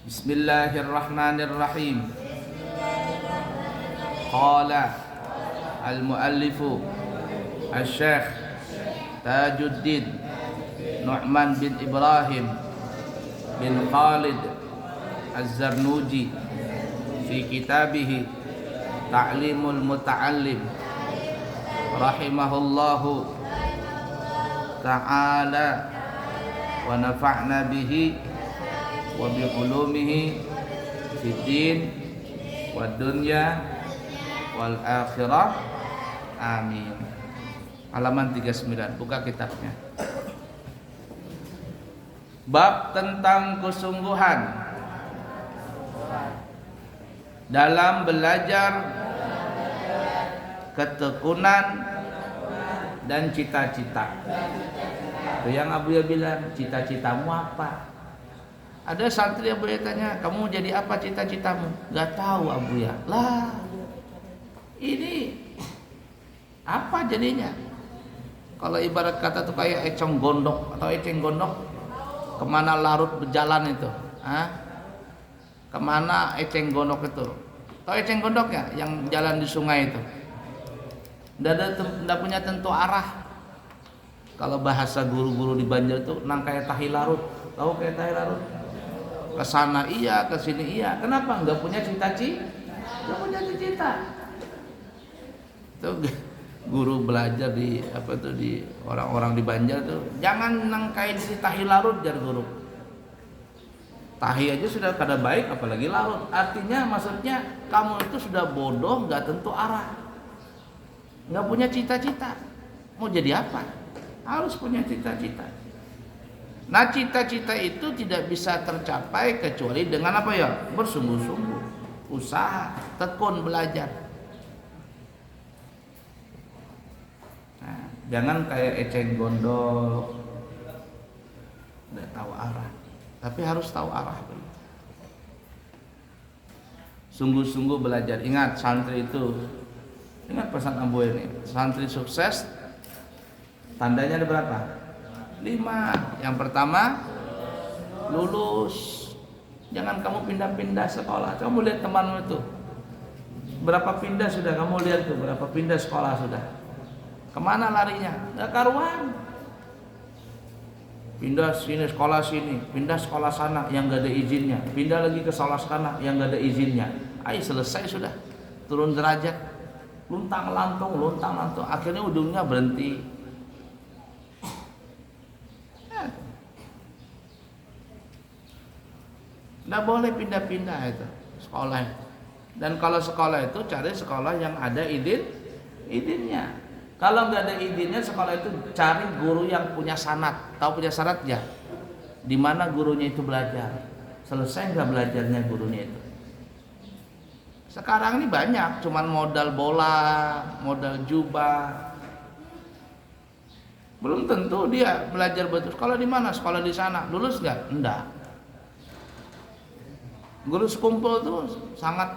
Bismillahirrahmanirrahim. Qala al-muallifu Asy-Syaikh Tajuddin Nu'man bin Ibrahim bin Khalid Az-Zarnuji fi kitabih Ta'limul Muta'allim rahimahullahu ta'ala wa nafa'na bihi wa bi ulumihi fid din wad dunya wal akhirah, amin. Halaman 39, buka kitabnya. Bab tentang kesungguhan dalam belajar, ketekunan dan cita-cita. Itu yang Abuya bilang, cita-citamu apa? Ada santri yang Abuya tanya, kamu jadi apa cita-citamu? Gak tahu Abuya. Lah, ini apa jadinya? Kalau ibarat kata tuh kayak econg gondok atau eceng gondok, kemana larut berjalan itu? Kemana eceng gondok itu? Tahu eceng gondoknya yang jalan di sungai itu? Nggak punya tentu arah. Kalau bahasa guru-guru di Banjar itu nang kayak tahi larut. Tahu kayak tahi larut? Ke sana iya, ke sini iya. Kenapa? Nggak punya cita-cita. Nggak punya cita-cita. Itu guru belajar di apa tuh di orang-orang di Banjar tuh, jangan nang kayak di tahi larut jar guru. Tahi aja sudah kada baik, apalagi larut. Artinya maksudnya kamu itu sudah bodoh, nggak tentu arah, nggak punya cita-cita. Mau jadi apa? Harus punya cita-cita. Nah, cita-cita itu tidak bisa tercapai kecuali dengan apa ya? Bersungguh-sungguh, usaha, tekun belajar. Nah, jangan kayak eceng gondok, nggak tahu arah. Tapi harus tahu arah. Sungguh-sungguh belajar. Ingat santri itu, ingat pesan Abu ini, santri sukses tandanya ada berapa? 5. Yang pertama, lulus. Jangan kamu pindah-pindah sekolah. Kamu lihat temanmu itu, berapa pindah sudah? Kamu lihat tuh, berapa pindah sekolah sudah? Kemana larinya? Nggak karuan. Pindah sini sekolah sini, pindah sekolah sana yang gak ada izinnya, pindah lagi ke sekolah sana yang gak ada izinnya. Selesai sudah, turun derajat, luntang lantung, akhirnya ujungnya berhenti. Nggak boleh pindah-pindah itu sekolah. Dan kalau sekolah itu cari sekolah yang ada izinnya. Kalau nggak ada izinnya sekolah itu cari guru yang punya sanad. Tahu punya sanad ya? Di mana gurunya itu belajar. Selesai nggak belajarnya gurunya itu? Sekarang ini banyak, cuman modal bola, modal jubah. Belum tentu dia belajar betul. Sekolah di mana? Sekolah di sana. Lulus nggak? Enggak. Guru sekumpul tuh sangat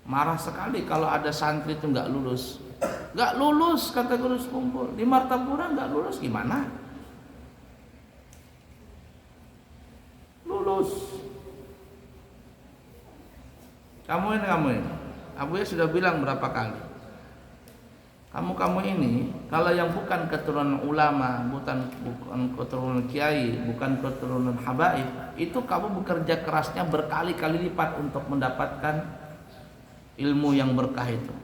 marah sekali kalau ada santri itu nggak lulus. Nggak lulus kata guru sekumpul. Di Martapura nggak lulus gimana? Lulus. Kamu ini. Abu ya sudah bilang berapa kali. Kamu ini kalau yang bukan keturunan ulama, bukan keturunan kiai, bukan keturunan habaib, itu kamu bekerja kerasnya berkali-kali lipat untuk mendapatkan ilmu yang berkah itu.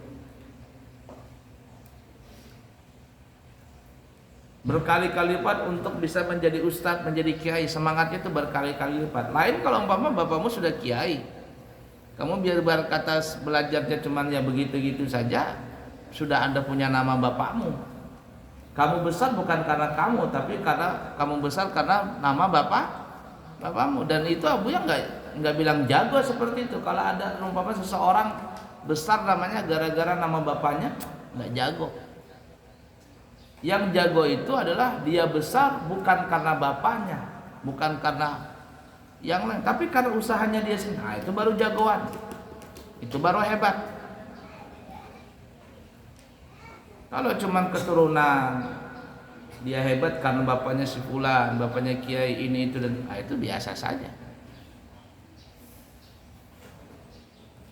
Berkali-kali lipat untuk bisa menjadi ustadz, menjadi kiai, semangatnya itu berkali-kali lipat. Lain kalau umpama bapakmu sudah kiai, kamu biar berkata belajarnya cuman ya begitu-gitu saja. Sudah Anda punya nama bapakmu. Kamu besar bukan karena kamu, tapi karena kamu besar karena nama bapakmu. Dan itu Abu ya nggak bilang jago seperti itu. Kalau ada umpama seseorang besar namanya gara-gara nama bapaknya, nggak jago. Yang jago itu adalah dia besar bukan karena bapaknya, bukan karena yang lain, tapi karena usahanya dia sendiri. Nah, itu baru jagoan. Itu baru hebat. Kalau cuman keturunan dia hebat karena bapaknya si fulan, bapaknya kiai ini itu dan itu biasa saja.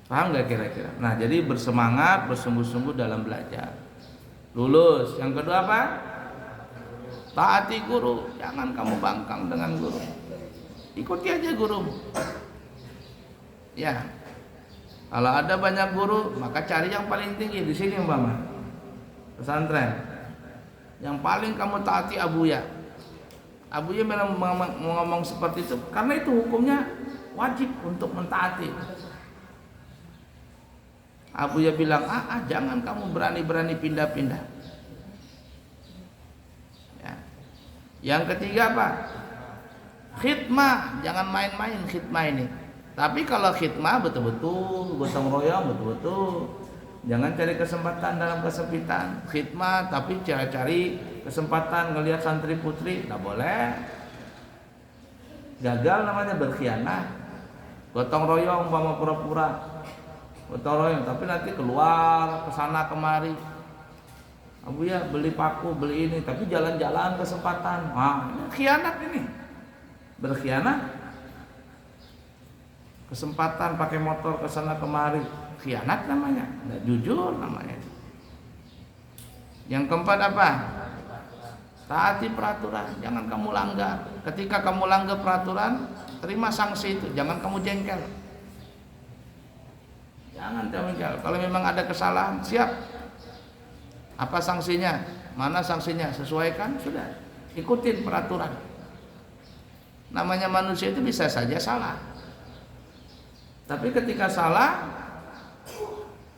Paham gak kira-kira? Nah, jadi bersemangat, bersungguh-sungguh dalam belajar. Lulus. Yang kedua apa? Taati guru. Jangan kamu bangkang dengan guru. Ikuti aja guru. Ya. Kalau ada banyak guru, maka cari yang paling tinggi. Di sini umpama pesantren. Yang paling kamu taati abuya. Abuya memang ngomong seperti itu karena itu hukumnya wajib untuk mentaati. Abuya bilang, jangan kamu berani-berani pindah-pindah. Ya. Yang ketiga apa? Khidmah, jangan main-main khidmah ini. Tapi kalau khidmah betul-betul, gotong royong betul-betul. Jangan cari kesempatan dalam kesempitan. Khidmah tapi cari kesempatan ngelihat santri putri, nggak boleh. Gagal namanya berkhianat. Gotong royong umpama pura-pura gotong royong, tapi nanti keluar ke sana kemari. Abu ya beli paku, beli ini, tapi jalan-jalan kesempatan. Wah, ini khianat ini. Berkhianat. Kesempatan pakai motor ke sana kemari, khianat namanya. Nggak jujur namanya. Yang keempat apa? Taati peraturan, jangan kamu langgar. Ketika kamu langgar peraturan, terima sanksi itu, jangan kamu jengkel. Jangan jengkel. Kalau memang ada kesalahan, siap. Apa sanksinya? Mana sanksinya? Sesuaikan, sudah. Ikutin peraturan. Namanya manusia itu bisa saja salah. Tapi ketika salah,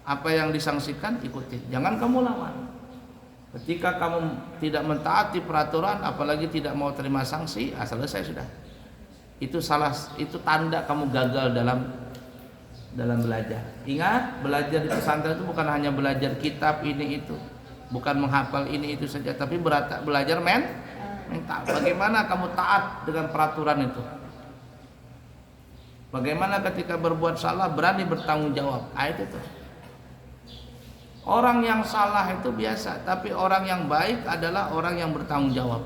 apa yang disangsikan ikutin. Jangan kamu lawan. Ketika kamu tidak mentaati peraturan, apalagi tidak mau terima sanksi, selesai sudah. Itu salah, itu tanda kamu gagal dalam belajar. Ingat, belajar di pesantren itu bukan hanya belajar kitab ini itu, bukan menghafal ini itu saja, tapi belajar mental. Bagaimana kamu taat dengan peraturan itu? Bagaimana ketika berbuat salah berani bertanggung jawab? Itu tuh. Orang yang salah itu biasa, tapi orang yang baik adalah orang yang bertanggung jawab.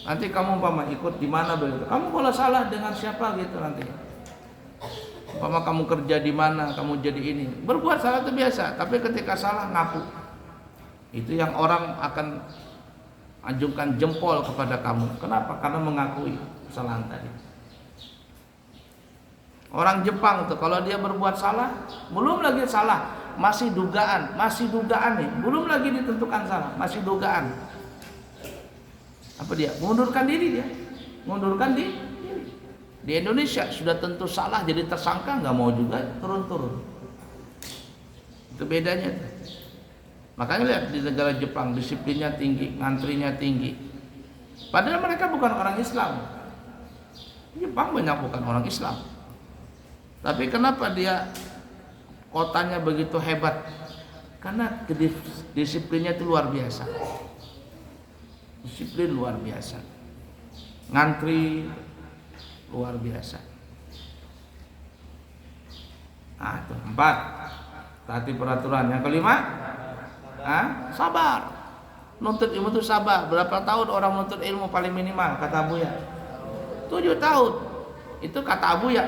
Nanti kamu umpama ikut di mana begitu, kamu kalau salah dengan siapa gitu nanti. Umpama kamu kerja di mana, kamu jadi ini, berbuat salah itu biasa, tapi ketika salah ngaku. Itu yang orang akan ajukan jempol kepada kamu. Kenapa? Karena mengakui kesalahan tadi. Orang Jepang tuh kalau dia berbuat salah, belum lagi salah, masih dugaan nih, belum lagi ditentukan salah, masih dugaan. Apa dia? Mengundurkan diri dia, mengundurkan diri. Di Indonesia sudah tentu salah jadi tersangka, nggak mau juga turun-turun. Itu bedanya tuh. Makanya lihat di negara Jepang disiplinnya tinggi, ngantrinya tinggi. Padahal mereka bukan orang Islam. Jepang banyak bukan orang Islam. Tapi kenapa dia kotanya begitu hebat? Karena disiplinnya itu luar biasa. Disiplin luar biasa. Ngantri luar biasa. Itu 4. Taati peraturan. Yang kelima, sabar. Nuntut ilmu itu sabar. Berapa tahun orang nuntut ilmu paling minimal kata Abuya? 7 tahun. Itu kata Abuya.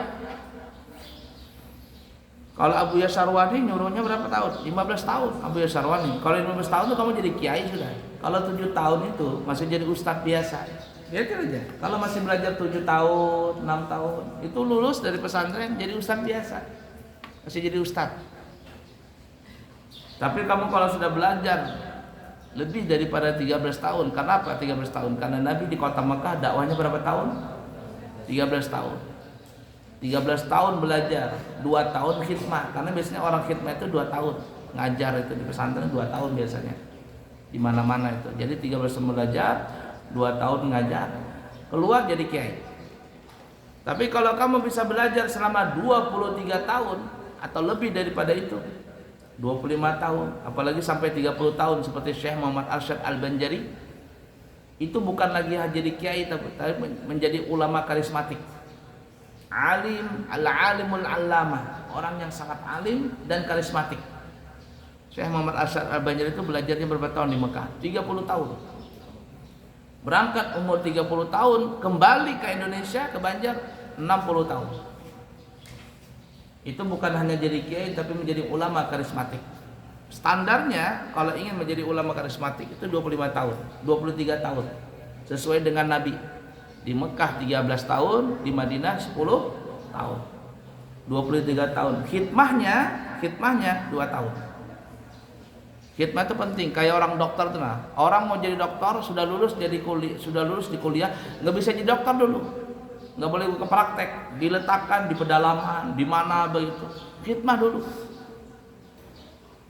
Kalau Abuya Sarwani nyuruhnya berapa tahun? 15 tahun Abuya Sarwani. Kalau 15 tahun itu kamu jadi kiai sudah. Kalau 7 tahun itu masih jadi ustadz biasa. Lihat aja. Kalau masih belajar 7 tahun, 6 tahun, itu lulus dari pesantren jadi ustadz biasa. Masih jadi ustadz. Tapi kamu kalau sudah belajar lebih daripada 13 tahun, kenapa 13 tahun? Karena Nabi di kota Mekah dakwahnya berapa tahun? 13 tahun. 13 tahun belajar, 2 tahun khidmah. Karena biasanya orang khidmah itu 2 tahun. Ngajar itu di pesantren 2 tahun biasanya. Di mana-mana itu. Jadi 13 tahun belajar, 2 tahun ngajar. Keluar jadi kiai. Tapi kalau kamu bisa belajar selama 23 tahun atau lebih daripada itu, 25 tahun, apalagi sampai 30 tahun seperti Syekh Muhammad Arsyad Al-Banjari, itu bukan lagi jadi kiai tapi menjadi ulama karismatik. Alim, al-alimul allamah, orang yang sangat alim dan karismatik. Syekh Muhammad Arsyad Al-Banjari itu belajarnya berapa tahun di Mekah? 30 tahun. Berangkat umur 30 tahun, kembali ke Indonesia, ke Banjar 60 tahun. Itu bukan hanya jadi kiai tapi menjadi ulama karismatik. Standarnya kalau ingin menjadi ulama karismatik itu 25 tahun, 23 tahun. Sesuai dengan Nabi. Di Mekah 13 tahun, di Madinah 10 tahun. 23 tahun. Khidmahnya 2 tahun. Khidmah itu penting, kayak orang dokter tuh nah. Orang mau jadi dokter sudah lulus di kuliah, nggak bisa jadi dokter dulu. Nggak boleh ke praktek, diletakkan di pedalaman, di mana begitu. Khidmah dulu.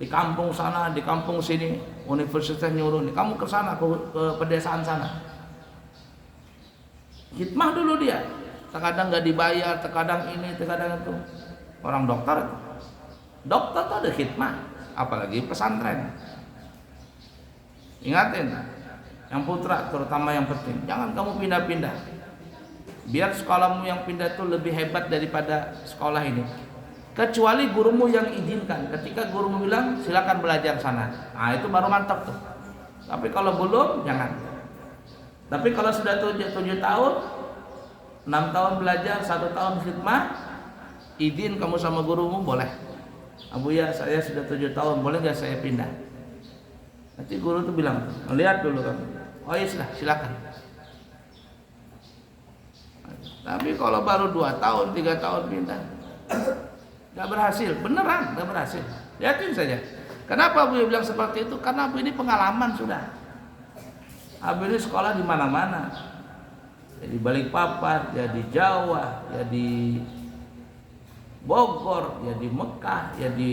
Di kampung sana, di kampung sini, universitas nyuruh nih, kamu ke sana, ke pedesaan sana. Khidmah dulu dia. Terkadang nggak dibayar, terkadang ini, terkadang itu. Orang dokter tuh ada khidmah, apalagi pesantren. Ingatin, yang putra terutama yang penting, jangan kamu pindah-pindah. Biar sekolahmu yang pindah itu lebih hebat daripada sekolah ini. Kecuali gurumu yang izinkan. Ketika gurumu bilang silakan belajar sana, nah itu baru mantap tuh. Tapi kalau belum, jangan. Tapi kalau sudah 7 tahun, 6 tahun belajar, 1 tahun khidmah, izin kamu sama gurumu boleh. Abu ya, saya sudah 7 tahun, boleh nggak saya pindah? Nanti guru tuh bilang, lihat dulu kamu. Oh iya silakan. Tapi kalau baru 2 tahun, 3 tahun pindah, nggak berhasil, beneran nggak berhasil. Yakin saja. Kenapa Abu bilang seperti itu? Karena Abu ini pengalaman sudah. Abu ini sekolah di mana-mana. Jadi Balikpapan, jadi Jawa, jadi Bogor, jadi Mekah, jadi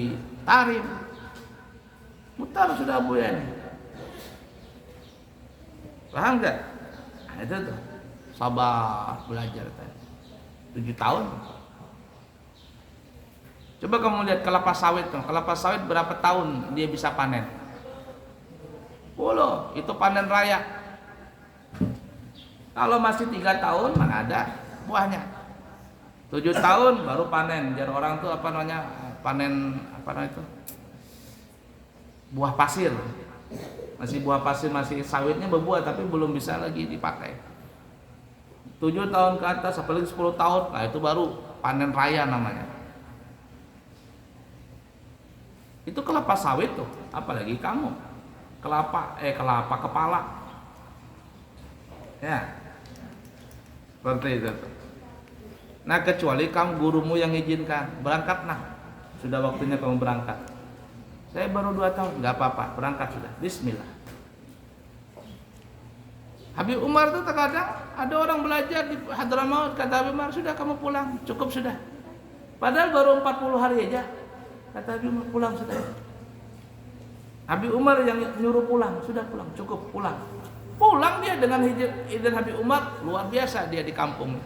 Tarim. Mutar sudah Abu ya ini. Paham nggak? Nah, itu tuh sabar belajar tadi. 7 tahun. Coba kamu lihat kelapa sawit tuh. Kelapa sawit berapa tahun dia bisa panen? 10, itu panen raya. Kalau masih 3 tahun mana ada buahnya. 7 tahun baru panen. Jadi orang tuh panen itu? Buah pasir. Masih buah pasir, masih sawitnya berbuah tapi belum bisa lagi dipakai. 7 tahun ke atas, apalagi 10 tahun, nah itu baru panen raya namanya. Itu kelapa sawit tuh, apalagi kamu kelapa kepala. Ya. Seperti itu. Nah, kecuali kamu gurumu yang izinkan, berangkat nah. Sudah waktunya kamu berangkat. Saya baru 2 tahun, nggak apa-apa, berangkat sudah. Bismillah. Habib Umar tuh terkadang ada orang belajar di Hadramaut, kata Habib Umar, sudah kamu pulang, cukup sudah. Padahal baru 40 hari aja. Kata Habib Umar, pulang sudah. Habib Umar yang nyuruh pulang, sudah pulang, cukup pulang. Pulang dia dengan izin Habib Umar, luar biasa dia di kampungnya.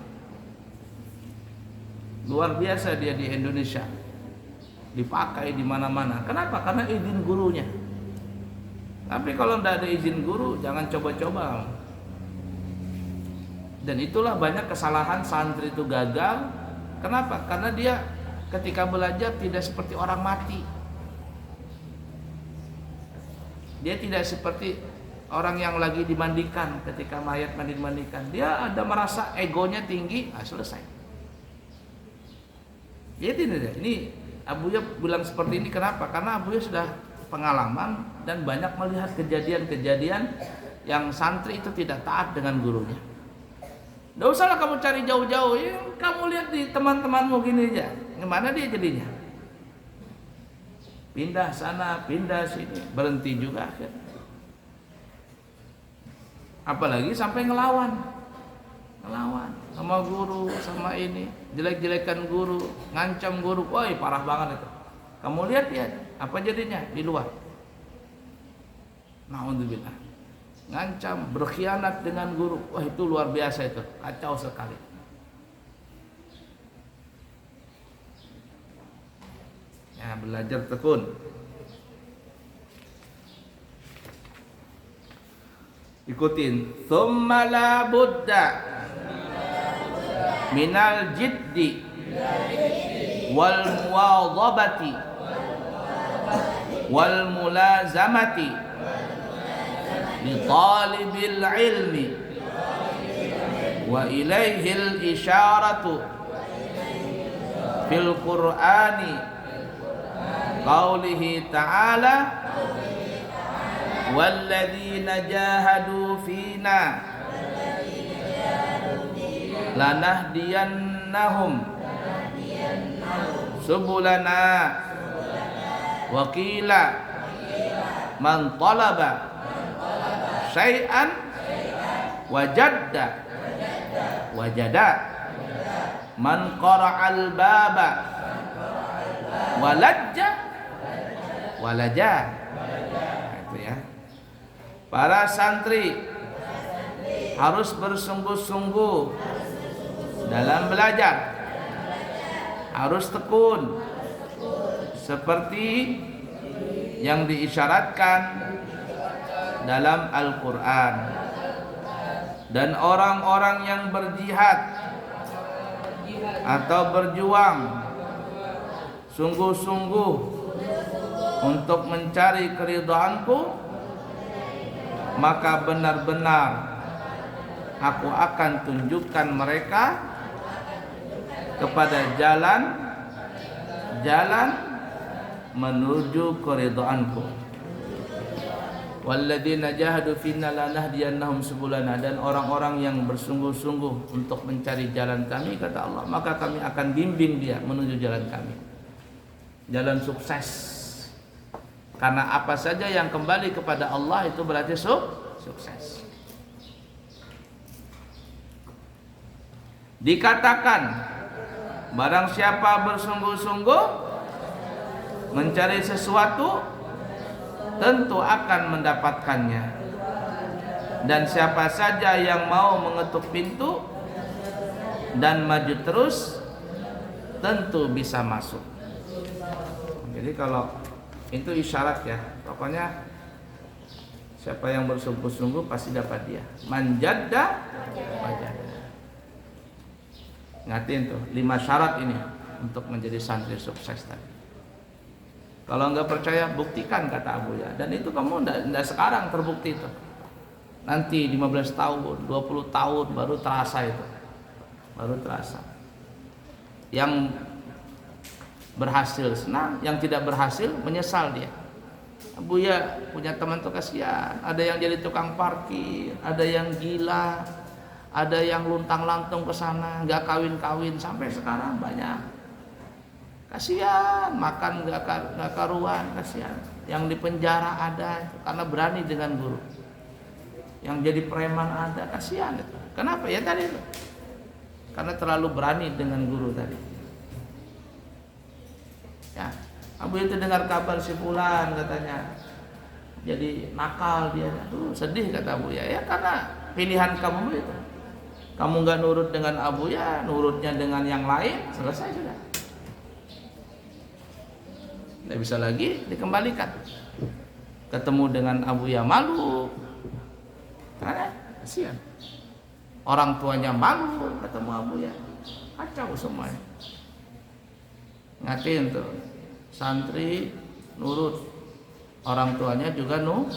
Luar biasa dia di Indonesia. Dipakai di mana-mana. Kenapa? Karena izin gurunya. Tapi kalau tidak ada izin guru, jangan coba-coba. Dan itulah banyak kesalahan santri itu gagal. Kenapa? Karena dia ketika belajar tidak seperti orang mati. Dia tidak seperti orang yang lagi dimandikan, ketika mayat dimandikan. Dia ada merasa egonya tinggi, selesai. Jadi ini Abuya bilang seperti ini kenapa? Karena Abuya sudah pengalaman dan banyak melihat kejadian-kejadian yang santri itu tidak taat dengan gurunya. Nggak usahlah kamu cari jauh-jauh, ya, kamu lihat di teman-temanmu gini aja, gimana dia jadinya? Pindah sana, pindah sini, berhenti juga akhirnya. Apalagi sampai ngelawan sama guru, sama ini, jelek-jelekan guru, ngancam guru, woi parah banget itu. Kamu lihat ya, apa jadinya di luar? Na'udzubillah. Ngancam, berkhianat dengan guru, wah itu luar biasa itu, kacau sekali. Ya belajar tekun. Ikutin. Tsumma la budda minal jiddi wal muwadhabati wal mulazamati li talibil ilmi wa ilaihil isyaratu fil Qur'ani qaulihi ta'ala walladzina jahadu fina lanahdiyannahum subulana wa qila man talaba syai'an wajada man qara'al baba walajja itu ya. Para santri harus bersungguh-sungguh dalam belajar, harus tekun seperti yang diisyaratkan dalam Al-Quran. Dan orang-orang yang berjihad atau berjuang sungguh-sungguh untuk mencari keridhaanku, maka benar-benar aku akan tunjukkan mereka kepada jalan menuju keridhaanku. Walladzina jahadu finna lanahdiyannahum subulana, dan orang-orang yang bersungguh-sungguh untuk mencari jalan kami, kata Allah, maka kami akan bimbing dia menuju jalan kami, jalan sukses. Karena apa saja yang kembali kepada Allah itu berarti sukses. Dikatakan barang siapa bersungguh-sungguh mencari sesuatu tentu akan mendapatkannya, dan siapa saja yang mau mengetuk pintu dan maju terus tentu bisa masuk. Jadi kalau itu isyarat ya, pokoknya siapa yang bersungguh-sungguh pasti dapat dia. Manjadda wajada. Ngatin tuh 5 syarat ini untuk menjadi santri sukses tadi. Kalau enggak percaya, buktikan, kata Abu Ya. Dan itu kamu enggak sekarang terbukti itu. Nanti 15 tahun, 20 tahun baru terasa itu. Baru terasa. Yang berhasil senang, yang tidak berhasil menyesal dia. Abu Ya punya teman tuh kasihan. Ada yang jadi tukang parkir, ada yang gila, ada yang luntang-lantung ke sana, enggak kawin-kawin sampai sekarang banyak. Kasihan, makan nggak karuan, kasihan. Yang di penjara ada karena berani dengan guru. Yang jadi preman ada, kasihan itu. Kenapa? Ya tadi itu. Karena terlalu berani dengan guru tadi. Ya, Abu itu dengar kabar si fulan katanya jadi nakal dia. Aduh, sedih kata Abu Ya. Ya karena pilihan kamu itu. Kamu nggak nurut dengan Abu Ya, nurutnya dengan yang lain, selesai sudah. Tidak bisa lagi dikembalikan. Ketemu dengan Abu Ya malu, karena kasihan. Orang tuanya malu ketemu Abu Ya, kacau semuanya. Ngatin tuh, santri nurut, orang tuanya juga nurut.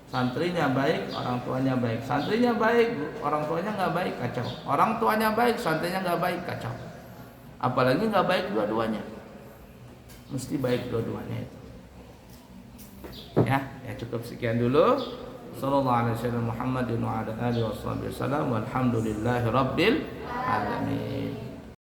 Santrinya baik, orang tuanya baik. Santrinya baik, orang tuanya nggak baik, kacau. Orang tuanya baik, santrinya nggak baik, kacau. Apalagi nggak baik dua-duanya. Mesti baik dua-duanya itu. Ya cukup sekian dulu. Sallallahu alaihi wasallam Muhammadin wa ala alihi wasallam. Walhamdulillahirabbil alamin.